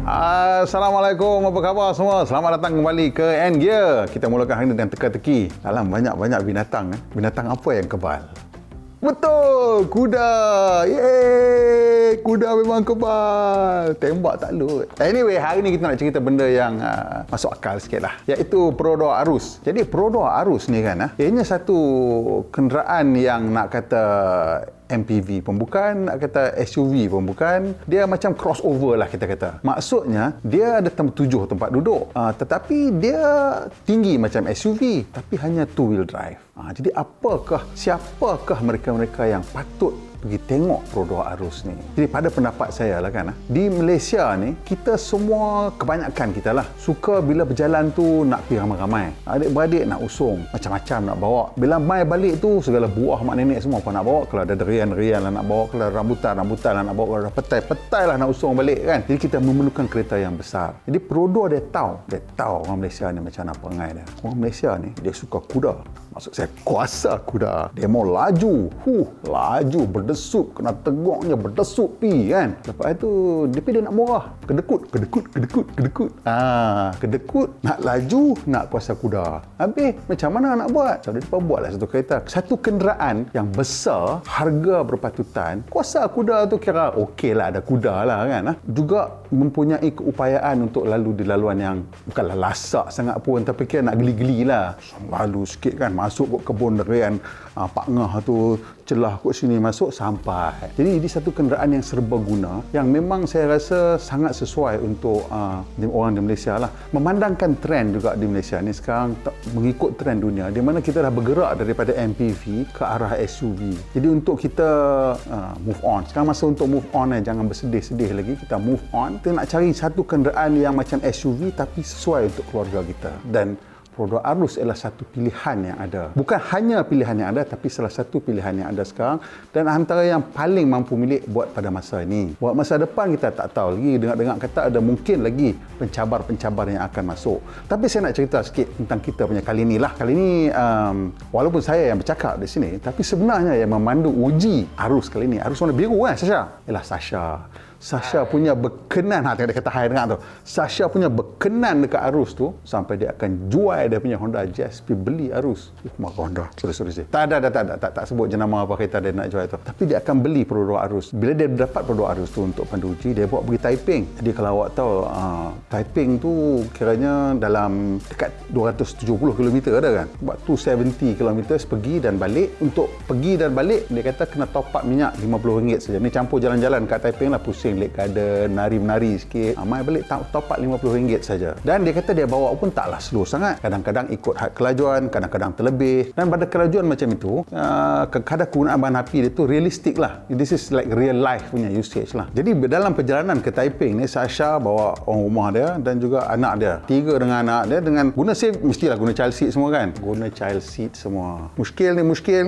Assalamualaikum, apa khabar semua? Selamat datang kembali ke N-Gear. Kita mulakan hari ini dengan teka-teki. Dalam banyak-banyak binatang. Binatang apa yang kebal? Betul! Kuda! Yeay! Kuda memang kebal. Tembak tak lut. Anyway, hari ni kita nak cerita benda yang masuk akal sikit lah. Iaitu perodor arus. Jadi perodor arus ni kan, ianya satu kenderaan yang nak kata MPV pun bukan, nak kata SUV pun bukan. Dia macam crossover lah kita kata. Maksudnya, dia ada 7 tempat duduk. Tetapi dia tinggi macam SUV. Tapi hanya 2-wheel drive. Jadi siapakah mereka-mereka yang patut pergi tengok perodor arus ni? Jadi pada pendapat saya lah kan, di Malaysia ni, kita semua, kebanyakan kita lah, suka bila berjalan tu nak pergi ramai-ramai. Adik-beradik nak usung, macam-macam nak bawa. Bila mai balik tu, segala buah mak nenek semua apa nak bawa. Kalau ada durian-durian lah nak bawa, kalau ada rambutan lah nak bawa, kalau ada petai lah nak usung balik kan. Jadi kita memerlukan kereta yang besar. Jadi perodor dia tahu orang Malaysia ni macam mana perangai dia. Orang Malaysia ni, dia suka kuda. Maksud saya, kuasa kuda. Dia mau laju. Laju, berdesup. Kena tegoknya, berdesup pi kan. Lepas tu, dia nak murah. Kedekut. Kedekut, nak laju, nak kuasa kuda. Habis, macam mana nak buat? So, dia buatlah satu kereta. Satu kenderaan yang besar, harga berpatutan. Kuasa kuda tu kira okey lah, ada kuda lah kan. Juga mempunyai keupayaan untuk lalu di laluan yang bukanlah lasak sangat pun, tapi kira nak geli-geli lah. Lalu sikit kan, masuk ke kebun durian, Pak Ngah tu celah kat sini masuk sampai. Jadi ini satu kenderaan yang serbaguna yang memang saya rasa sangat sesuai untuk orang di Malaysia lah. Memandangkan trend juga di Malaysia ni sekarang mengikut trend dunia di mana kita dah bergerak daripada MPV ke arah SUV. Jadi untuk kita move on. Sekarang masa untuk move on jangan bersedih-sedih lagi, kita move on. Kita nak cari satu kenderaan yang macam SUV tapi sesuai untuk keluarga kita. Dan perodor arus adalah satu pilihan yang ada. Bukan hanya pilihan yang ada, tapi salah satu pilihan yang ada sekarang dan antara yang paling mampu milik buat pada masa ini. Buat masa depan kita tak tahu lagi. Dengar-dengar kata ada mungkin lagi pencabar-pencabar yang akan masuk. Tapi saya nak cerita sikit tentang kita punya kali ni lah. Kali ni, walaupun saya yang bercakap di sini, tapi sebenarnya yang memandu uji arus kali ni, arus warna biru kan, Sasha? Ialah Sasha. Sasha punya berkenan, tengok dia kata hai dengar tu. Sasha punya berkenan dekat arus tu sampai dia akan jual dia punya Honda Jazz pergi beli arus. Marah Honda. Sorry. Tak sebut jenama apa kereta dia nak jual tu. Tapi dia akan beli perodor arus. Bila dia dapat perodor arus tu untuk pandu uji, dia bawa pergi Taiping. Jadi kalau awak tahu, Taiping tu kiranya dalam dekat 270 km ada kan. Buat 270 km pergi dan balik. Untuk pergi dan balik, dia kata kena top up minyak RM50 saja. Ni campur jalan-jalan kat Taiping lah, pusing Lake Garden, nari-menari sikit. Mai balik top up RM50 saja. Dan dia kata dia bawa pun taklah slow sangat. Kadang-kadang ikut had kelajuan, kadang-kadang terlebih. Dan pada kelajuan macam itu, kadar kegunaan bahan api dia tu realistik lah. This is like real life punya usage lah. Jadi dalam perjalanan ke Taiping ni, Sasha bawa orang rumah dia dan juga anak dia. 3 dengan anak dia dengan guna seat, mestilah guna child seat semua kan. Guna child seat semua. Muskil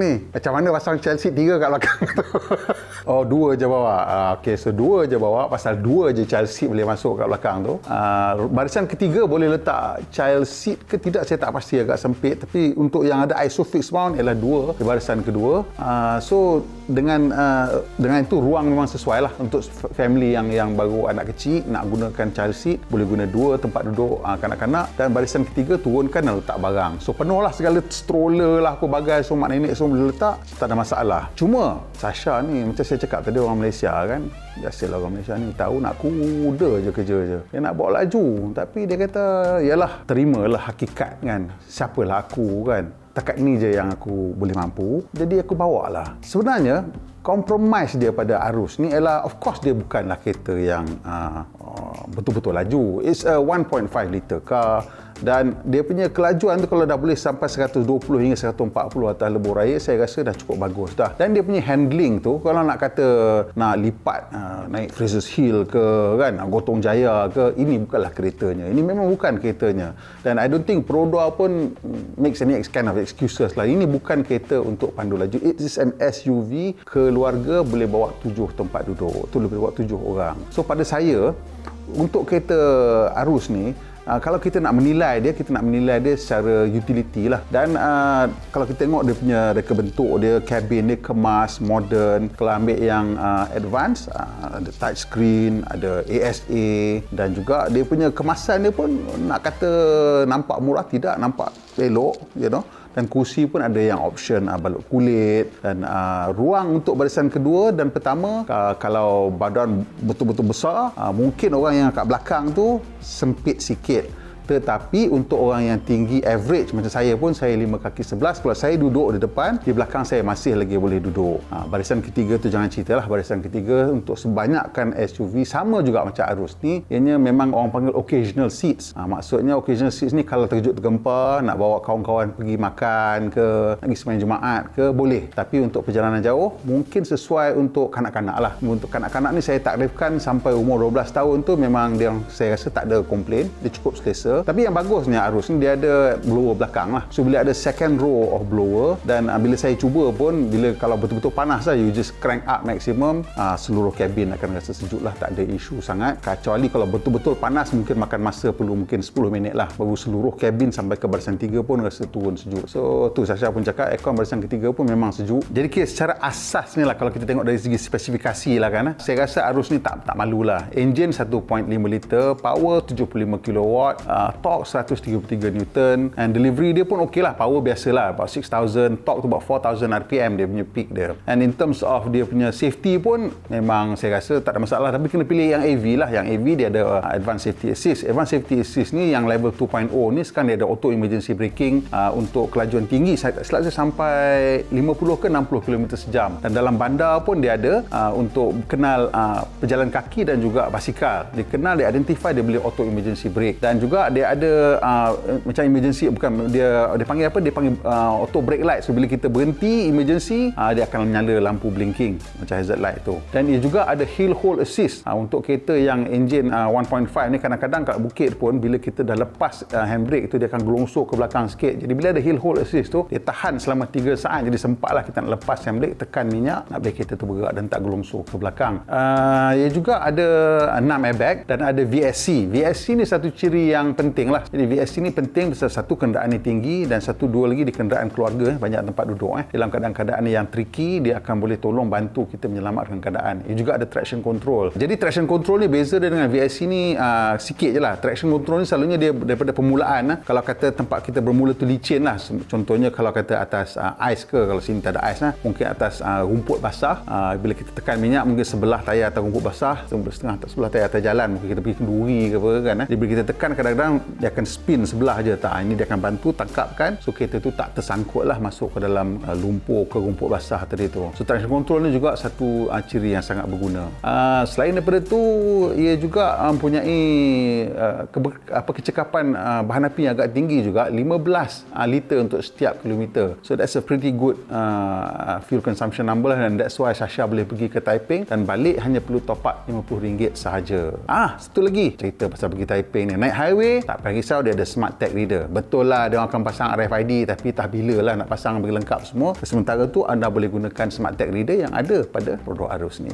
ni. Macam mana pasang child seat 3 kat belakang tu? Oh, 2 je bawa. Okay, so 2 je bawa, pasal 2 je child seat boleh masuk kat belakang tu. Barisan ketiga boleh letak child seat ke tidak, saya tak pasti, agak sempit. Tapi untuk yang ada ISOFIX mount ialah 2 di barisan kedua. So dengan itu ruang memang sesuai lah untuk family yang baru anak kecil nak gunakan child seat, boleh guna 2 tempat duduk kanak-kanak, dan barisan ketiga turunkan dan letak barang. So penuh lah segala stroller lah, apa bagai, so mak nenek semua boleh letak, tak ada masalah. Cuma Sasha ni, macam saya cakap tadi, orang Malaysia kan, biasalah orang Malaysia ni tahu nak kuda je kerja je. Dia nak bawa laju. Tapi dia kata, yalah, terimalah hakikat kan. Siapalah aku kan. Takat ni je yang aku boleh mampu. Jadi aku bawa lah. Sebenarnya, compromise dia pada arus ni ialah, of course dia bukanlah kereta yang betul-betul laju. It's a 1.5 liter car. Dan dia punya kelajuan tu kalau dah boleh sampai 120 hingga 140 atas lebuh raya, saya rasa dah cukup bagus dah. Dan dia punya handling tu, kalau nak kata nak lipat naik Fraser's Hill ke kan, Gotong Jaya ke, ini bukanlah keretanya. Ini memang bukan keretanya. Dan I don't think perodor pun makes any kind of excuses lah. Ini bukan kereta untuk pandu laju. It is an SUV, keluarga boleh bawa 7 tempat duduk. Tu boleh bawa 7 orang. So pada saya, untuk kereta arus ni, Kalau kita nak menilai dia secara utility lah. Dan kalau kita tengok dia punya reka bentuk dia, kabin dia kemas, modern. Kalau ambil yang advance, ada touch screen, ada ASA, dan juga dia punya kemasan dia pun nak kata nampak murah, tidak, nampak elok, dan kursi pun ada yang option balut kulit, dan ruang untuk barisan kedua dan pertama, kalau badan betul-betul besar, mungkin orang yang kat belakang tu sempit sikit. Tetapi untuk orang yang tinggi average macam saya pun, saya 5 kaki 11, kalau saya duduk di depan, di belakang saya masih lagi boleh duduk. Barisan ketiga tu jangan ceritalah. Barisan ketiga untuk sebanyakkan SUV sama juga macam Arus ni, ianya memang orang panggil occasional seats. Maksudnya occasional seats ni kalau terkejut tergempar, nak bawa kawan-kawan pergi makan ke, nak pergi sembahyang Jumaat ke, boleh. Tapi untuk perjalanan jauh mungkin sesuai untuk kanak-kanak lah. Untuk kanak-kanak ni saya taklifkan sampai umur 12 tahun tu memang dia, saya rasa tak ada komplain, dia cukup selesa. Tapi yang bagusnya Arus ni dia ada blower belakang lah. So bila ada second row of blower, dan bila saya cuba pun, bila kalau betul-betul panas lah, you just crank up maximum, seluruh kabin akan rasa sejuk lah, tak ada isu sangat. Kecuali kalau betul-betul panas, mungkin makan masa perlu mungkin 10 minit lah, baru seluruh kabin sampai ke barisan 3 pun rasa turun sejuk. So tu Sasha pun cakap aircon barisan ketiga pun memang sejuk. Jadi kira secara asas ni lah, kalau kita tengok dari segi spesifikasi lah kan, saya rasa Arus ni tak malu lah. Engine 1.5 liter, power 75 kW, torque 133 Newton, and delivery dia pun okey lah, power biasalah, about 6,000, torque tu about 4,000 RPM dia punya peak dia. And in terms of dia punya safety pun memang saya rasa tak ada masalah, tapi kena pilih yang AV lah. Yang AV dia ada Advanced Safety Assist. Advanced Safety Assist ni yang level 2.0 ni sekarang dia ada auto emergency braking untuk kelajuan tinggi, saya tak silap saya sampai 50 ke 60 km sejam, dan dalam bandar pun dia ada untuk kenal pejalan kaki dan juga basikal. Dia kenal, dia identify, dia boleh auto emergency brake, dan juga dia ada macam emergency, bukan, dia panggil apa, dia panggil auto brake light. So bila kita berhenti emergency, dia akan menyala lampu blinking macam hazard light tu. Dan dia juga ada hill hold assist untuk kereta yang engine 1.5 ni. Kadang-kadang kat bukit pun bila kita dah lepas handbrake tu, dia akan gelongsor ke belakang sikit. Jadi bila ada hill hold assist tu, dia tahan selama 3 saat. Jadi sempatlah kita nak lepas handbrake, tekan minyak, nak biar kereta tu bergerak dan tak gelongsor ke belakang. Dia juga ada 6 airbag dan ada VSC. VSC ni satu ciri yang penting lah. Jadi VSC ni penting sebab satu, kenderaan ni tinggi, dan dua lagi di kenderaan keluarga, banyak tempat duduk. Dalam keadaan-keadaan yang tricky, dia akan boleh tolong bantu kita menyelamatkan keadaan. Dia juga ada traction control. Jadi traction control ni beza dia dengan VSC ni sikit je lah. Traction control ni selalunya dia daripada permulaan. Kalau kata tempat kita bermula tu licin lah. Contohnya kalau kata atas ais ke, kalau sini tak ada ais lah, mungkin atas rumput basah. Bila kita tekan minyak, mungkin sebelah tayar atas rumput basah, sebelah tayar atas jalan, mungkin kita pergi kenduri ke apa kan. Jadi bila kita tekan, kadang-kadang dia akan spin sebelah je tak. Ini dia akan bantu tangkapkan, so kereta tu tak tersangkut lah masuk ke dalam lumpur ke rumput basah tadi tu. So traction control ni juga satu ciri yang sangat berguna. Selain daripada tu, ia juga mempunyai kecekapan bahan api yang agak tinggi juga, 15 liter untuk setiap kilometer. So that's a pretty good fuel consumption number, dan that's why Sasha boleh pergi ke Taiping dan balik hanya perlu top up RM50 sahaja. Satu lagi cerita pasal pergi Taiping ni, naik highway tak payah risau, dia ada smart tag reader. Betul lah dia akan pasang RFID, tapi tak bila lah nak pasang bagi lengkap semua. Sementara tu anda boleh gunakan smart tag reader yang ada pada produk Arus ni.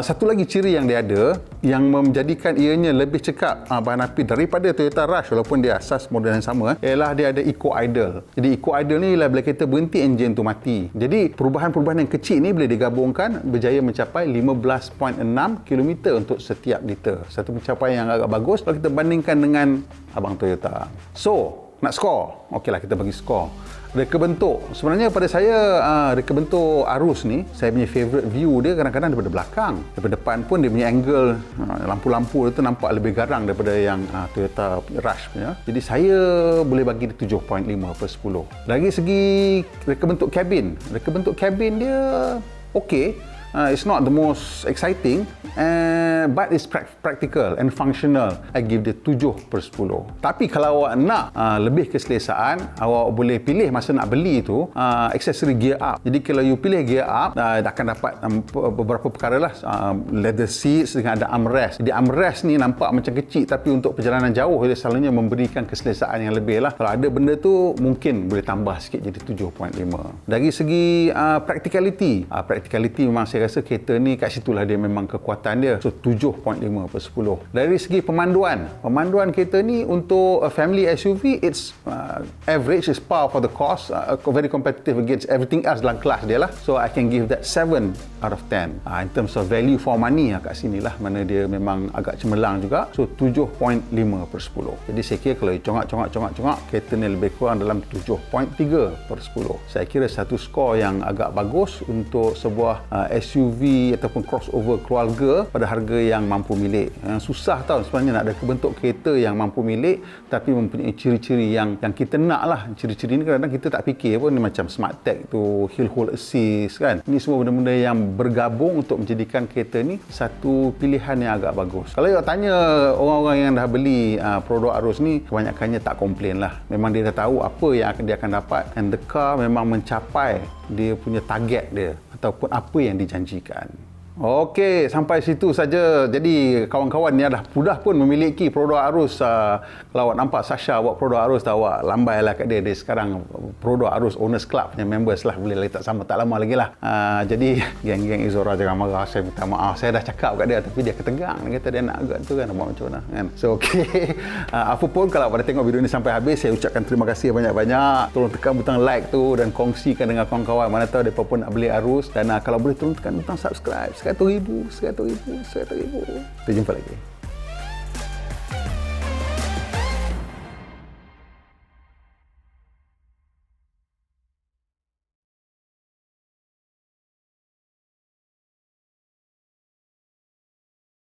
Satu lagi ciri yang dia ada yang menjadikan ianya lebih cekap bahan api daripada Toyota Rush, walaupun dia asas model yang sama, ialah dia ada eco idle. Jadi eco idle ni ialah bila kita berhenti, enjin tu mati. Jadi perubahan-perubahan yang kecil ni boleh digabungkan berjaya mencapai 15.6 km untuk setiap liter. Satu pencapaian yang agak bagus kalau kita bandingkan dengan abang Toyota. So, nak skor? Okeylah, kita bagi skor. Reka bentuk. Sebenarnya pada saya, reka bentuk Arus ni, saya punya favourite view dia kadang-kadang daripada belakang. Daripada depan pun dia punya angle, lampu-lampu dia tu nampak lebih garang daripada yang Toyota Rush punya. Jadi saya boleh bagi dia 7.5/10. Dari segi reka bentuk kabin. Reka bentuk kabin dia okey. It's not the most exciting, but it's practical and functional. I give dia 7/10. Tapi kalau awak nak lebih keselesaan, awak boleh pilih masa nak beli tu aksesori gear up. Jadi kalau you pilih gear up, akan dapat beberapa perkara lah. Leather seats dengan ada armrest. Jadi armrest ni nampak macam kecil, tapi untuk perjalanan jauh dia selalunya memberikan keselesaan yang lebih lah. Kalau ada benda tu mungkin boleh tambah sikit jadi 7.5. Dari segi practicality memang saya saya rasa kereta ni kat situlah dia memang kekuatan dia. So 7.5/10. Dari segi pemanduan kereta ni untuk family SUV, it's average, is par for the cost, very competitive against everything else dalam kelas dia lah. So I can give that 7 out of 10. In terms of value for money kat sini lah, mana dia memang agak cemerlang juga. So 7.5/10. Jadi saya kira kalau congak, kereta ni lebih kurang dalam 7.3/10. Saya kira satu skor yang agak bagus untuk sebuah SUV ataupun crossover keluarga pada harga yang mampu milik. Susah tau sebenarnya nak ada bentuk kereta yang mampu milik tapi mempunyai ciri-ciri yang kita nak lah. Ciri-ciri ni kadang-kadang kita tak fikir pun, ni macam Smart Tech tu, Hill Hold Assist kan. Ini semua benda-benda yang bergabung untuk menjadikan kereta ni satu pilihan yang agak bagus. Kalau awak tanya orang-orang yang dah beli produk Arus ni, kebanyakannya tak komplain lah. Memang dia dah tahu apa yang dia akan dapat, and the car memang mencapai dia punya target dia ataupun apa yang dijanjikan. Okey, sampai situ saja. Jadi kawan-kawan ni dah mudah pun memiliki produk Arus. Kalau awak nampak Sasha buat produk Arus, tahu awak lambai lah kat dia. Dia sekarang produk Arus Owners Club punya members lah. Boleh letak sama, tak lama lagi lah. Jadi geng-geng Izora jangan marah, saya minta maaf. Saya dah cakap kat dia tapi dia ketegang. Dia kata dia nak agak tu kan, buat macam mana kan. So okey. Apa pun kalau pada tengok video ni sampai habis, saya ucapkan terima kasih banyak-banyak. Tolong tekan butang like tu dan kongsikan dengan kawan-kawan. Mana tahu mereka pun nak beli Arus. Dan kalau boleh tolong tekan butang subscribe. 100,000. Kita jumpa lagi.